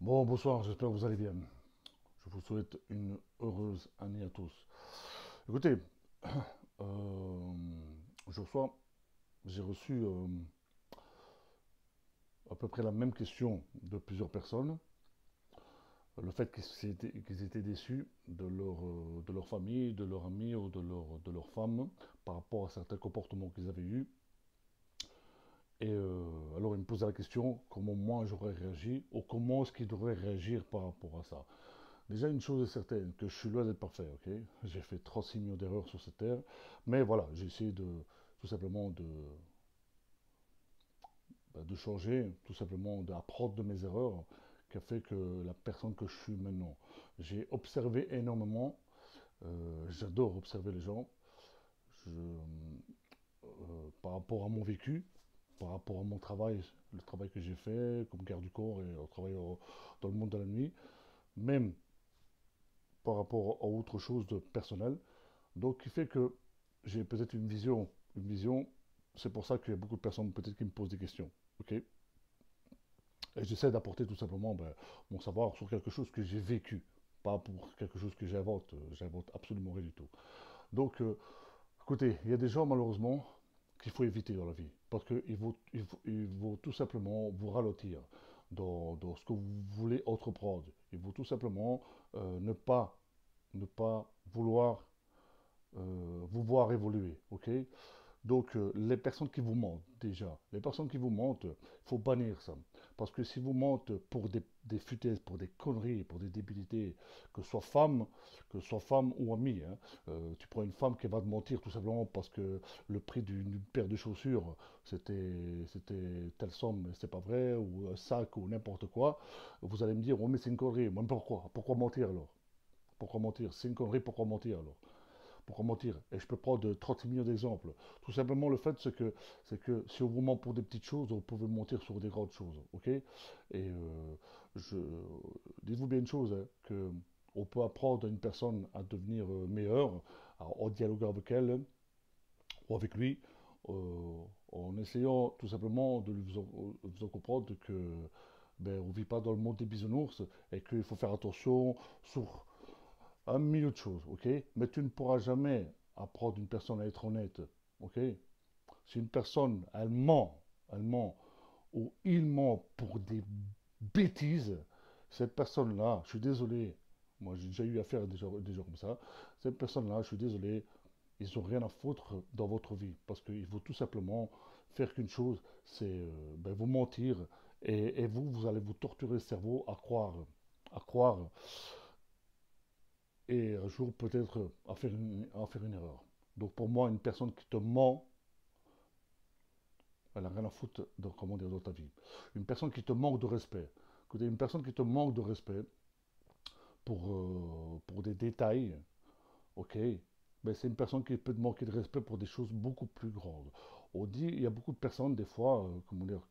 Bon, bonsoir, j'espère que vous allez bien. Je vous souhaite une heureuse année à tous. Écoutez, euh, je reçois, j'ai reçu à peu près la même question de plusieurs personnes. Le fait qu'ils étaient déçus de leur famille, de leur ami ou de leur femme par rapport à certains comportements qu'ils avaient eus. Et alors, ils me posaient la question comment moi j'aurais réagi ou comment est-ce qu'ils devraient réagir par rapport à ça. Déjà, une chose est certaine, que je suis loin d'être parfait, ok? J'ai fait 36 millions d'erreurs sur cette terre, mais voilà, j'ai essayé tout simplement de changer, tout simplement d'apprendre de mes erreurs, qui a fait que la personne que je suis maintenant. J'ai observé énormément, j'adore observer les gens, par rapport à mon vécu, par rapport à mon travail, le travail que j'ai fait comme garde du corps et au travail dans le monde de la nuit, même par rapport à autre chose de personnel. Donc, qui fait que j'ai peut-être une vision. C'est pour ça qu'il y a beaucoup de personnes peut-être qui me posent des questions. Ok. Et j'essaie d'apporter tout simplement mon savoir sur quelque chose que j'ai vécu, pas pour quelque chose que j'invente. J'invente absolument rien du tout. Donc, écoutez, il y a des gens malheureusement qu'il faut éviter dans la vie, parce il vaut tout simplement vous ralentir dans ce que vous voulez entreprendre. Il vaut tout simplement ne pas vouloir vous voir évoluer, ok? Donc, les personnes qui vous mentent, déjà, les personnes qui vous mentent, il faut bannir ça. Parce que si vous mentent pour des futaises, pour des conneries, pour des débilités, que ce soit femme ou amie, hein, tu prends une femme qui va te mentir tout simplement parce que le prix d'une paire de chaussures, c'était telle somme, mais c'est pas vrai, ou un sac, ou n'importe quoi, vous allez me dire, oh mais c'est une connerie. Moi, pourquoi? Pourquoi mentir alors? Pourquoi mentir? C'est une connerie, pourquoi mentir alors? Pourquoi mentir? Et je peux prendre 30 millions d'exemples. Tout simplement, le fait, c'est que si on vous ment pour des petites choses, vous pouvez mentir sur des grandes choses. Ok? Et je, dites-vous bien une chose, hein, que on peut apprendre à une personne à devenir meilleure en dialoguant avec elle ou avec lui, en essayant tout simplement de vous faire comprendre que on ne vit pas dans le monde des bisounours et qu'il faut faire attention sur un million de choses, ok? Mais tu ne pourras jamais apprendre une personne à être honnête, ok? Si une personne, elle ment, ou il ment pour des bêtises, cette personne-là, je suis désolé, moi j'ai déjà eu affaire à des gens comme ça, cette personne-là, je suis désolé, ils n'ont rien à foutre dans votre vie, parce qu'il faut tout simplement faire qu'une chose, c'est vous mentir, et vous allez vous torturer le cerveau à croire et un jour peut-être à faire une erreur. Donc pour moi, une personne qui te ment, elle n'a rien à foutre de, comment dire, dans ta vie. Une personne qui te manque de respect. Écoutez, une personne qui te manque de respect pour des détails, ok, c'est une personne qui peut te manquer de respect pour des choses beaucoup plus grandes. On dit, il y a beaucoup de personnes, des fois, comment dire,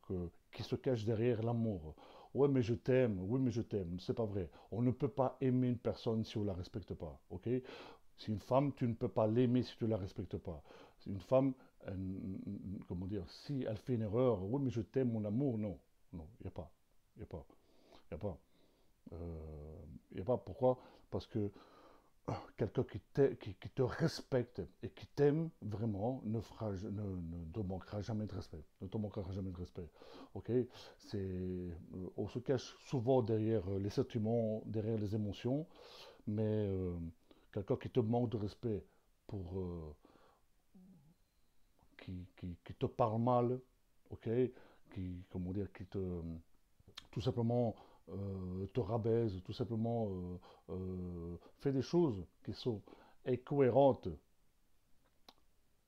qui se cachent derrière l'amour. Ouais, mais je t'aime, oui, mais je t'aime. C'est pas vrai. On ne peut pas aimer une personne si on la respecte pas, ok? Si une femme, tu ne peux pas l'aimer si tu ne la respectes pas. Si une femme, comment dire, si elle fait une erreur, oui, mais je t'aime, mon amour, non. Non, il n'y a pas. Il n'y a pas. Il n'y a pas. Il n'y a pas. Pourquoi? Parce que quelqu'un qui te respecte et qui t'aime vraiment ne te manquera jamais de respect. Ne te manquera jamais de respect. Ok? On se cache souvent derrière les sentiments, derrière les émotions, mais quelqu'un qui te manque de respect pour qui te parle mal, ok, comment dire, tout simplement te rabaisse, tout simplement fait des choses qui sont incohérentes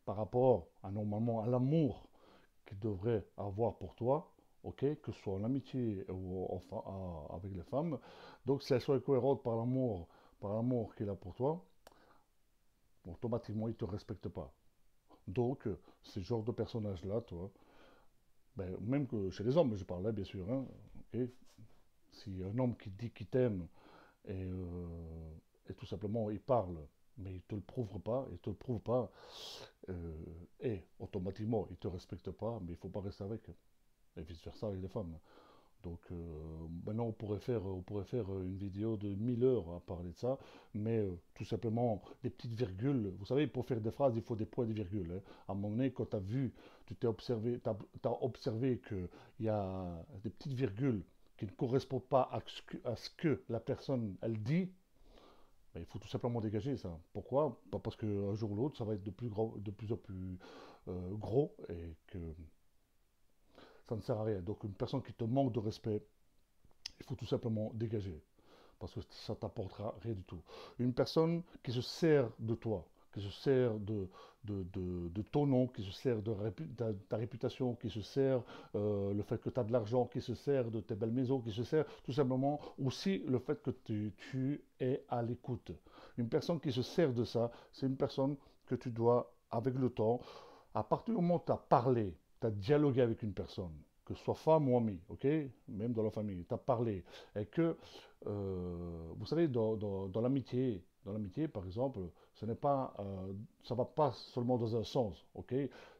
par rapport à normalement à l'amour qu'il devrait avoir pour toi, ok, que ce soit en amitié ou enfin avec les femmes. Donc si elles sont incohérentes par l'amour qu'il a pour toi, automatiquement il ne te respecte pas. Donc, ce genre de personnage-là, toi, même que chez les hommes, je parlais bien sûr, hein, ok. Si un homme qui dit qu'il t'aime et tout simplement il parle, mais il ne te le prouve pas, euh, et automatiquement il ne te respecte pas, mais il ne faut pas rester avec. Et vice-versa avec les femmes. Donc, maintenant, on pourrait faire une vidéo de 1000 heures à parler de ça, mais tout simplement, des petites virgules. Vous savez, pour faire des phrases, il faut des points et des virgules, hein. À un moment donné, quand tu as vu, tu t'es observé, t'as observé qu'il y a des petites virgules qui ne correspondent pas à ce que la personne, elle dit, ben, il faut tout simplement dégager ça. Pourquoi? Pas parce qu'un jour ou l'autre, ça va être de plus en plus gros et que ça ne sert à rien. Donc, une personne qui te manque de respect, il faut tout simplement dégager parce que ça t'apportera rien du tout. Une personne qui se sert de toi, qui se sert de ton nom, qui se sert de ta réputation, qui se sert le fait que tu as de l'argent, qui se sert de tes belles maisons, qui se sert tout simplement aussi le fait que tu es à l'écoute. Une personne qui se sert de ça, c'est une personne que tu dois, avec le temps, à partir du moment où tu as parlé, tu as dialogué avec une personne, que ce soit femme ou ami, ok, même dans la famille, tu as parlé, et que, vous savez, dans l'amitié, par exemple, ce n'est pas, ça va pas seulement dans un sens, ok.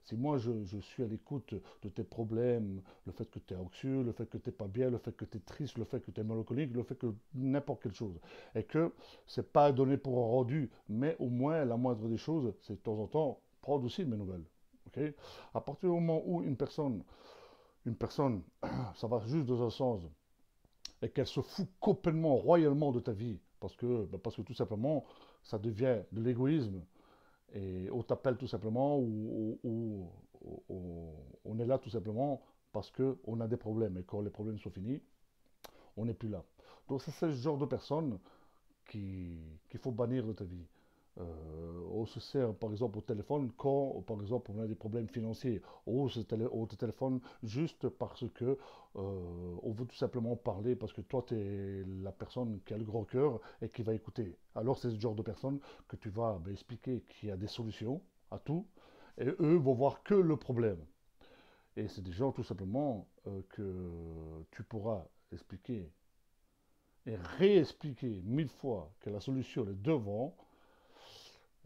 Si moi je suis à l'écoute de tes problèmes, le fait que tu es anxieux, le fait que tu n'es pas bien, le fait que tu es triste, le fait que tu es mélancolique, le fait que n'importe quelle chose, et que c'est pas donné pour un rendu, mais au moins la moindre des choses, c'est de temps en temps prendre aussi de mes nouvelles, ok. À partir du moment où une personne, ça va juste dans un sens, et qu'elle se fout complètement, royalement de ta vie, parce que tout simplement, ça devient de l'égoïsme, et on t'appelle tout simplement, ou on est là tout simplement parce qu'on a des problèmes, et quand les problèmes sont finis, on n'est plus là. Donc c'est ce genre de personne qu'il faut bannir de ta vie. On se sert par exemple au téléphone quand, par exemple, on a des problèmes financiers. On te téléphone juste parce que on veut tout simplement parler, parce que toi, tu es la personne qui a le grand cœur et qui va écouter. Alors, c'est ce genre de personne que tu vas ben, expliquer qu'il y a des solutions à tout, et eux vont voir que le problème. Et c'est des gens tout simplement que tu pourras expliquer et réexpliquer 1000 fois que la solution est devant,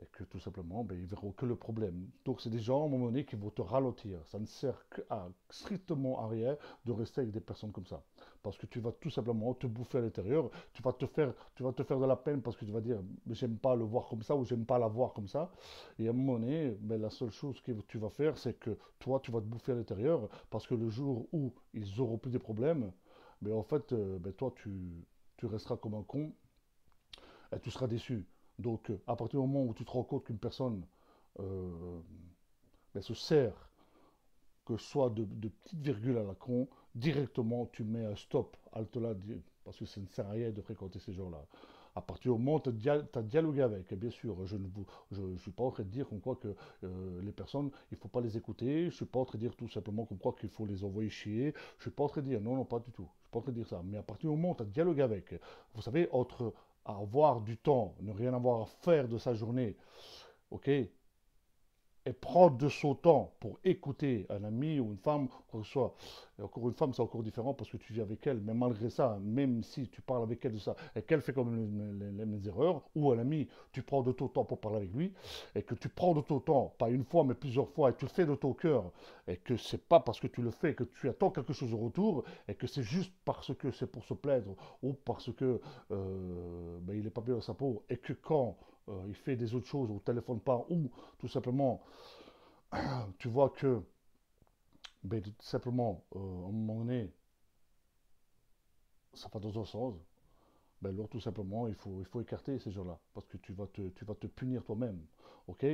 et que tout simplement, ben, ils verront que le problème. Donc c'est des gens, à un moment donné, qui vont te ralentir. Ça ne sert strictement à rien de rester avec des personnes comme ça. Parce que tu vas tout simplement te bouffer à l'intérieur, tu vas te faire de la peine parce que tu vas dire, j'aime pas le voir comme ça ou j'aime pas la voir comme ça. Et à un moment donné, ben, la seule chose que tu vas faire, c'est que toi, tu vas te bouffer à l'intérieur parce que le jour où ils auront plus de problèmes, ben, en fait, ben, toi, tu resteras comme un con et tu seras déçu. Donc, à partir du moment où tu te rends compte qu'une personne euh, ben, se sert, que ce soit de petites virgules à la con, directement tu mets un stop, halte là, parce que ça ne sert à rien de fréquenter ces gens-là. À partir du moment où tu as dialogué avec, et bien sûr, je ne suis pas en train de dire comme quoi que les personnes, il ne faut pas les écouter, je ne suis pas en train de dire tout simplement comme quoi qu'il faut les envoyer chier, je ne suis pas en train de dire, non, non, pas du tout, je ne suis pas en train de dire ça, mais à partir du moment où tu as dialogué avec, vous savez, entre avoir du temps, ne rien avoir à faire de sa journée, ok, et prendre de son temps pour écouter un ami ou une femme, quoi que ce soit. Et encore une femme, c'est encore différent parce que tu vis avec elle, mais malgré ça, même si tu parles avec elle de ça et qu'elle fait comme les mêmes erreurs, ou un ami, tu prends de ton temps pour parler avec lui, et que tu prends de ton temps, pas une fois, mais plusieurs fois, et tu le fais de ton cœur, et que c'est pas parce que tu le fais que tu attends quelque chose au retour, et que c'est juste parce que c'est pour se plaindre, ou parce que ben, il n'est pas bien dans sa peau, et que quand il fait des autres choses, ou téléphone pas, ou tout simplement tu vois que ben, tout simplement, à un moment donné, ça va dans un sens, ben, alors tout simplement, il faut écarter ces gens-là, parce que tu vas te punir toi-même. Ok.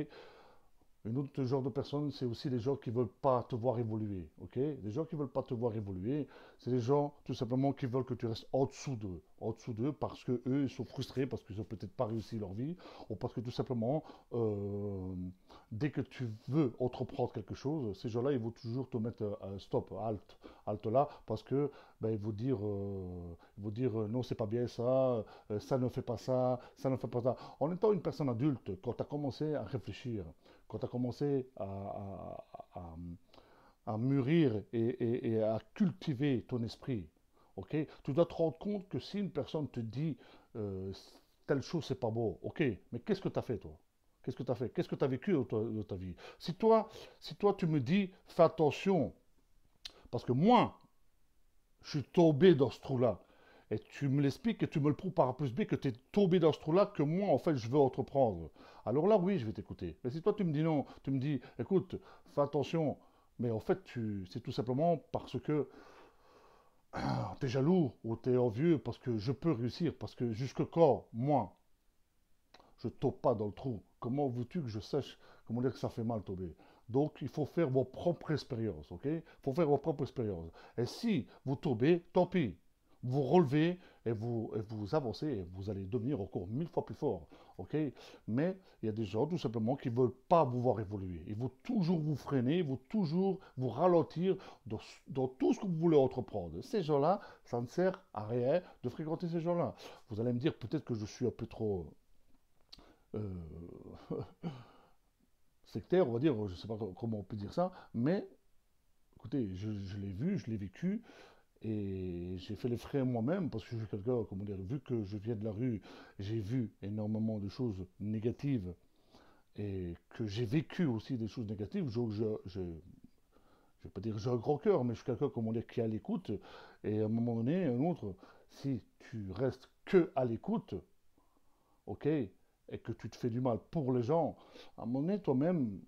Un autre genre de personnes, c'est aussi les gens qui ne veulent pas te voir évoluer. Ok. Les gens qui ne veulent pas te voir évoluer, c'est les gens tout simplement qui veulent que tu restes en dessous d'eux. En dessous d'eux parce que eux ils sont frustrés, parce qu'ils n'ont peut-être pas réussi leur vie, ou parce que tout simplement, dès que tu veux entreprendre quelque chose, ces gens-là, ils vont toujours te mettre un stop, halte là, parce que ben, ils vont dire non, c'est pas bien ça, ça ne fait pas ça, ça ne fait pas ça. En étant une personne adulte, quand tu as commencé à réfléchir, quand tu as commencé à mûrir et à cultiver ton esprit, ok, tu dois te rendre compte que si une personne te dit euh, telle chose c'est pas beau, ok, mais qu'est-ce que tu as fait toi? Qu'est-ce que tu as fait? Qu'est-ce que tu as vécu de ta vie? Si toi tu me dis fais attention, parce que moi je suis tombé dans ce trou-là, et tu me l'expliques et tu me le prouves par A plus B que tu es tombé dans ce trou-là que moi, en fait, je veux entreprendre. Alors là, oui, je vais t'écouter. Mais si toi, tu me dis non, tu me dis, écoute, fais attention, mais en fait, c'est tout simplement parce que tu es jaloux ou tu es envieux, parce que je peux réussir, parce que jusque quand, moi, je ne tombe pas dans le trou, comment veux-tu que je sache comment dire que ça fait mal tomber? Donc, il faut faire vos propres expériences, ok? Il faut faire vos propres expériences. Et si vous tombez, tant pis. Vous relevez et vous avancez et vous allez devenir encore 1000 fois plus fort, ok? Mais il y a des gens, tout simplement, qui ne veulent pas vous voir évoluer. Ils vont toujours vous freiner, ils vont toujours vous ralentir dans tout ce que vous voulez entreprendre. Ces gens-là, ça ne sert à rien de fréquenter ces gens-là. Vous allez me dire peut-être que je suis un peu trop euh, sectaire, on va dire, je ne sais pas comment on peut dire ça, mais écoutez, je l'ai vu, je l'ai vécu, et j'ai fait les frais moi-même, parce que je suis quelqu'un, comment dire, vu que je viens de la rue, j'ai vu énormément de choses négatives, et que j'ai vécu aussi des choses négatives, donc je vais pas dire que j'ai un grand cœur, mais je suis quelqu'un, comment dire, qui est à l'écoute, et à un moment donné, un autre, si tu restes que à l'écoute, ok, et que tu te fais du mal pour les gens, à un moment donné, toi-même,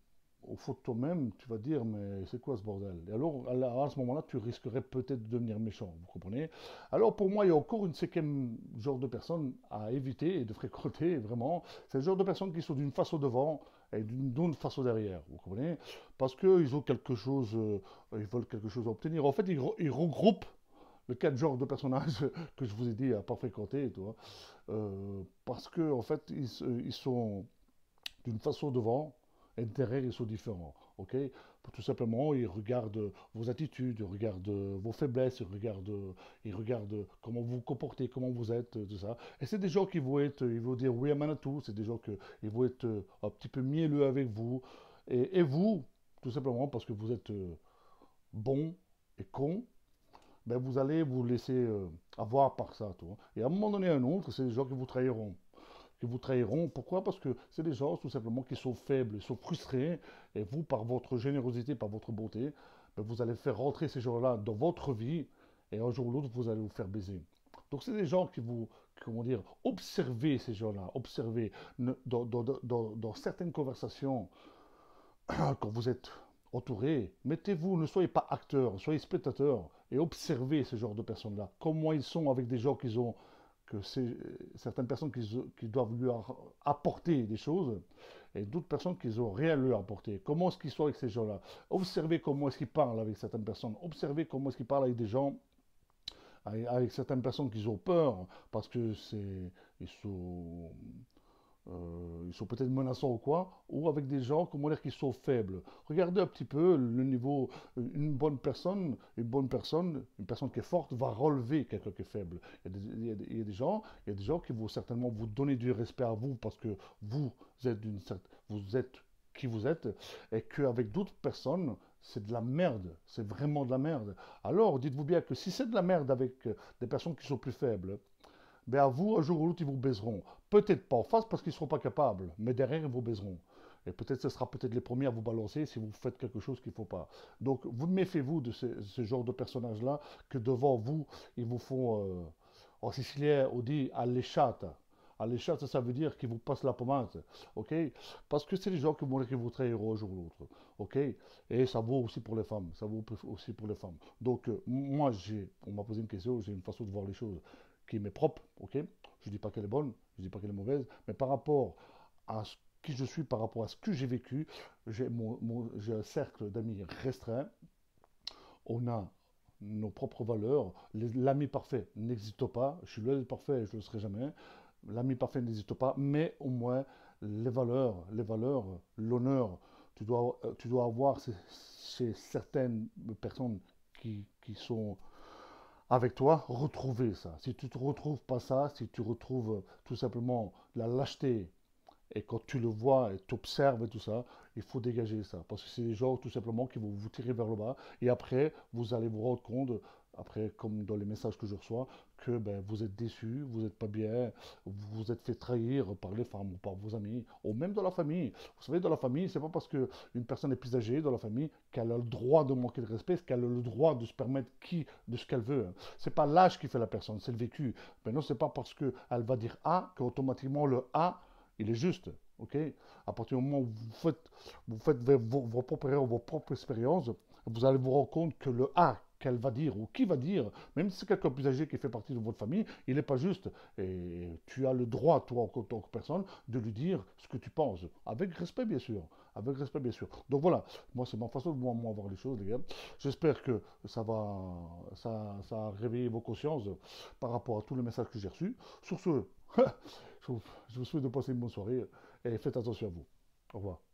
au fond de toi-même, tu vas dire, mais c'est quoi ce bordel? Et alors, à ce moment-là, tu risquerais peut-être de devenir méchant, vous comprenez? Alors, pour moi, il y a encore une cinquième genre de personnes à éviter et de fréquenter, vraiment. C'est le genre de personnes qui sont d'une face au devant et d'une autre face au derrière, vous comprenez? Parce qu'ils ont quelque chose, ils veulent quelque chose à obtenir. En fait, ils regroupent les quatre genres de personnages que je vous ai dit à pas fréquenter, tu vois. Parce que en fait, ils sont d'une façon devant et derrière, ils sont différents. Ok? Tout simplement, ils regardent vos attitudes, ils regardent vos faiblesses, ils regardent comment vous vous comportez, comment vous êtes, tout ça. Et c'est des gens qui vont être, ils vont dire oui à Manitou, c'est des gens qui vont être un petit peu mielleux avec vous. Et vous, tout simplement parce que vous êtes bon et con, ben vous allez vous laisser avoir par ça, toi. Et à un moment donné, un autre, c'est des gens qui vous trahiront. Qui vous trahiront. Pourquoi? Parce que c'est des gens, tout simplement, qui sont faibles, ils sont frustrés. Et vous, par votre générosité, par votre bonté, ben vous allez faire rentrer ces gens-là dans votre vie. Et un jour ou l'autre, vous allez vous faire baiser. Donc, c'est des gens qui vous, comment dire, observez ces gens-là, observez. Dans certaines conversations, quand vous êtes entouré, mettez-vous, ne soyez pas acteur, soyez spectateur et observez ce genre de personnes-là. Comment ils sont avec des gens qu'ils ont, que c'est certaines personnes qui doivent lui apporter des choses et d'autres personnes qui n'ont rien à lui apporter. Comment est-ce qu'ils sont avec ces gens-là? Observez comment est-ce qu'ils parlent avec certaines personnes. Observez comment est-ce qu'ils parlent avec des gens, avec certaines personnes qui ont peur parce que ils sont ils sont peut-être menaçants ou quoi, ou avec des gens, comment dire, qui sont faibles. Regardez un petit peu le niveau, une personne qui est forte va relever quelqu'un qui est faible. Il y a des gens qui vont certainement vous donner du respect à vous parce que vous êtes qui vous êtes, et qu'avec d'autres personnes, c'est de la merde, c'est vraiment de la merde. Alors, dites-vous bien que si c'est de la merde avec des personnes qui sont plus faibles, ben à vous, un jour ou l'autre, ils vous baiseront. Peut-être pas en face parce qu'ils ne seront pas capables, mais derrière, ils vous baiseront. Et peut-être ce sera peut-être les premiers à vous balancer si vous faites quelque chose qu'il ne faut pas. Donc, vous méfiez-vous de ce genre de personnages-là que devant vous, ils vous font, en sicilien, on dit alléchata. Alléchata, ça veut dire qu'ils vous passent la pommade. Ok? Parce que c'est les gens qui vous trahiront un jour ou l'autre. Ok? Et ça vaut aussi pour les femmes. Ça vaut aussi pour les femmes. Donc, moi, on m'a posé une question, j'ai une façon de voir les choses qui m'est propre, ok? Je ne dis pas qu'elle est bonne, je ne dis pas qu'elle est mauvaise, mais par rapport à qui je suis, par rapport à ce que j'ai vécu, j'ai un cercle d'amis restreint, on a nos propres valeurs, l'ami parfait n'existe pas, je suis le parfait et je ne le serai jamais, l'ami parfait n'existe pas, mais au moins les valeurs, l'honneur, tu dois avoir chez certaines personnes qui sont avec toi, retrouver ça. Si tu ne retrouves pas ça, si tu retrouves tout simplement la lâcheté, et quand tu le vois et t'observes et tout ça, il faut dégager ça. Parce que c'est des gens tout simplement qui vont vous tirer vers le bas, et après, vous allez vous rendre compte après, comme dans les messages que je reçois, que ben, vous êtes déçus, vous n'êtes pas bien, vous vous êtes fait trahir par les femmes ou par vos amis, ou même dans la famille. Vous savez, dans la famille, c'est pas parce qu'une personne est plus âgée dans la famille qu'elle a le droit de manquer de respect, qu'elle a le droit de se permettre de ce qu'elle veut. C'est pas l'âge qui fait la personne, c'est le vécu. Mais non, c'est pas parce qu'elle va dire A qu'automatiquement le A, il est juste. Ok. À partir du moment où vous faites vos propres erreurs, vos propres expériences, vous allez vous rendre compte que le A qu'elle va dire ou qui va dire, même si c'est quelqu'un plus âgé qui fait partie de votre famille, il n'est pas juste. Et tu as le droit, toi, en tant que personne, de lui dire ce que tu penses. Avec respect, bien sûr. Avec respect, bien sûr. Donc voilà, moi, c'est ma façon de moi voir les choses, les gars. J'espère que ça a réveillé vos consciences par rapport à tous les messages que j'ai reçus. Sur ce, je vous souhaite de passer une bonne soirée et faites attention à vous. Au revoir.